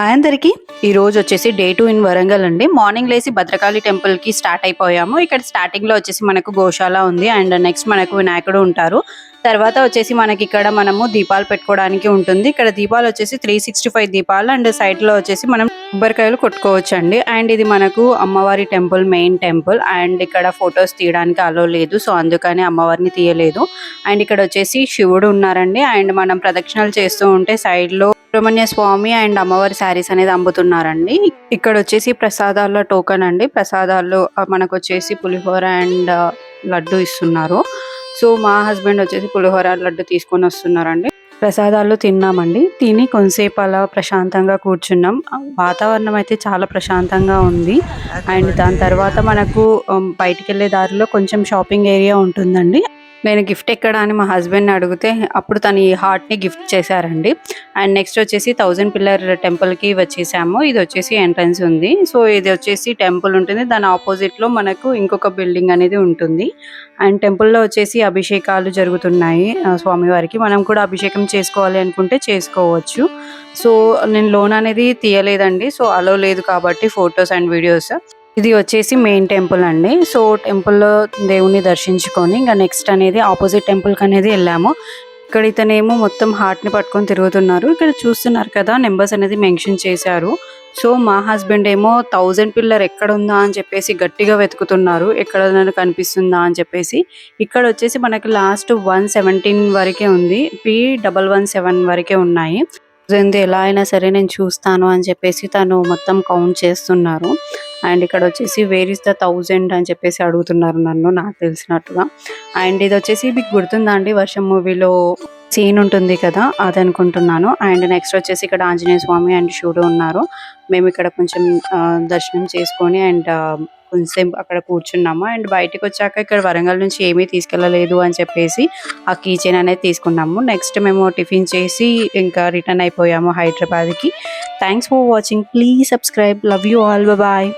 Hi అందరికి ఈ రోజు వచ్చేసి డే 2 ఇన్ వరంగల్ అండి. మార్నింగ్ లేసి భద్రకాళి టెంపుల్ కి స్టార్ట్ అయిపోయాము. ఇక్కడ స్టార్టింగ్ లో వచ్చేసి మనకు గోశాల ఉంది అండ్ నెక్స్ట్ మనకు వినాయకుడు ఉంటారు. తర్వాత వచ్చేసి మనకి ఇక్కడ మనము దీపాలు పెట్టుకోవడానికి ఉంటుంది. ఇక్కడ దీపాలు వచ్చేసి 365 దీపాలు అండ్ సైడ్ లో వచ్చేసి మనం కొబ్బరికాయలు కొట్టుకోవచ్చు అండి. అండ్ ఇది మనకు అమ్మవారి టెంపుల్, మెయిన్ టెంపుల్. అండ్ ఇక్కడ ఫొటోస్ తీయడానికి అలో లేదు, సో అందుకని అమ్మవారిని తీయలేదు. అండ్ ఇక్కడ వచ్చేసి శివుడు ఉన్నారండి. అండ్ మనం ప్రదక్షిణలు చేస్తూ ఉంటే సైడ్ లో సుబ్రహ్మణ్య స్వామి అండ్ అమ్మవారి శారీస్ అనేది అమ్ముతున్నారండి. ఇక్కడ వచ్చేసి ప్రసాదాల టోకన్ అండి. ప్రసాదాలు మనకు వచ్చేసి పులిహోర అండ్ లడ్డు ఇస్తున్నారు. సో మా హస్బెండ్ వచ్చేసి పులిహోర లడ్డు తీసుకొని వస్తున్నారండి. ప్రసాదాలు తిన్నామండి. తిని కొంతసేపు అలా ప్రశాంతంగా కూర్చున్నాం. వాతావరణం అయితే చాలా ప్రశాంతంగా ఉంది. అండ్ దాని తర్వాత మనకు బయటికి వెళ్ళే దారిలో కొంచెం షాపింగ్ ఏరియా ఉంటుందండి. నేను గిఫ్ట్ ఎక్కడ అని మా హస్బెండ్ని అడిగితే అప్పుడు తను ఈ హార్ట్ని గిఫ్ట్ చేశారండి. అండ్ నెక్స్ట్ వచ్చేసి 1000 పిల్లర్ టెంపుల్కి వచ్చేసాము. ఇది వచ్చేసి ఎంట్రన్స్ ఉంది. సో ఇది వచ్చేసి టెంపుల్ ఉంటుంది. దాని ఆపోజిట్లో మనకు ఇంకొక బిల్డింగ్ అనేది ఉంటుంది. అండ్ టెంపుల్లో వచ్చేసి అభిషేకాలు జరుగుతున్నాయి స్వామివారికి. మనం కూడా అభిషేకం చేసుకోవాలి అనుకుంటే చేసుకోవచ్చు. సో నేను లోన్ అనేది తీయలేదండి, సో అలో లేదు కాబట్టి ఫొటోస్ అండ్ వీడియోస్. ఇది వచ్చేసి మెయిన్ టెంపుల్ అండి. సో టెంపుల్లో దేవుని దర్శించుకొని ఇంకా నెక్స్ట్ అనేది ఆపోజిట్ టెంపుల్కి అనేది వెళ్ళాము. ఇక్కడ ఇతనేమో మొత్తం హార్ట్ని పట్టుకొని తిరుగుతున్నారు. ఇక్కడ చూస్తున్నారు కదా, నెంబర్స్ అనేది మెన్షన్ చేశారు. సో మా హస్బెండ్ ఏమో 1000 పిల్లర్ ఎక్కడ ఉందా అని చెప్పేసి గట్టిగా వెతుకుతున్నారు, ఎక్కడ కనిపిస్తుందా అని చెప్పేసి. ఇక్కడ వచ్చేసి మనకి లాస్ట్ 117 వరకే ఉంది, P117 వరకే ఉన్నాయి. ఎలా అయినా సరే నేను చూస్తాను అని చెప్పేసి తను మొత్తం కౌంట్ చేస్తున్నారు. అండ్ ఇక్కడ వచ్చేసి వేర్ ఇస్ ద 1000 అని చెప్పేసి అడుగుతున్నారు నన్ను, నాకు తెలిసినట్టుగా. అండ్ ఇది వచ్చేసి మీకు గుర్తుందా అండి, వర్షం మూవీలో సీన్ ఉంటుంది కదా, అది అనుకుంటున్నాను. అండ్ నెక్స్ట్ వచ్చేసి ఇక్కడ ఆంజనేయ స్వామి అండ్ శివుడు ఉన్నారు. మేము ఇక్కడ కొంచెం దర్శనం చేసుకొని అండ్ కొంచెం అక్కడ కూర్చున్నాము. అండ్ బయటకు వచ్చాక ఇక్కడ వరంగల్ నుంచి ఏమీ తీసుకెళ్ళలేదు అని చెప్పేసి ఆ కీ చైన్ అనేది తీసుకున్నాము. నెక్స్ట్ మేము టిఫిన్ చేసి ఇంకా రిటర్న్ అయిపోయాము హైదరాబాద్కి. Thanks for watching. Please subscribe. Love you all. Bye.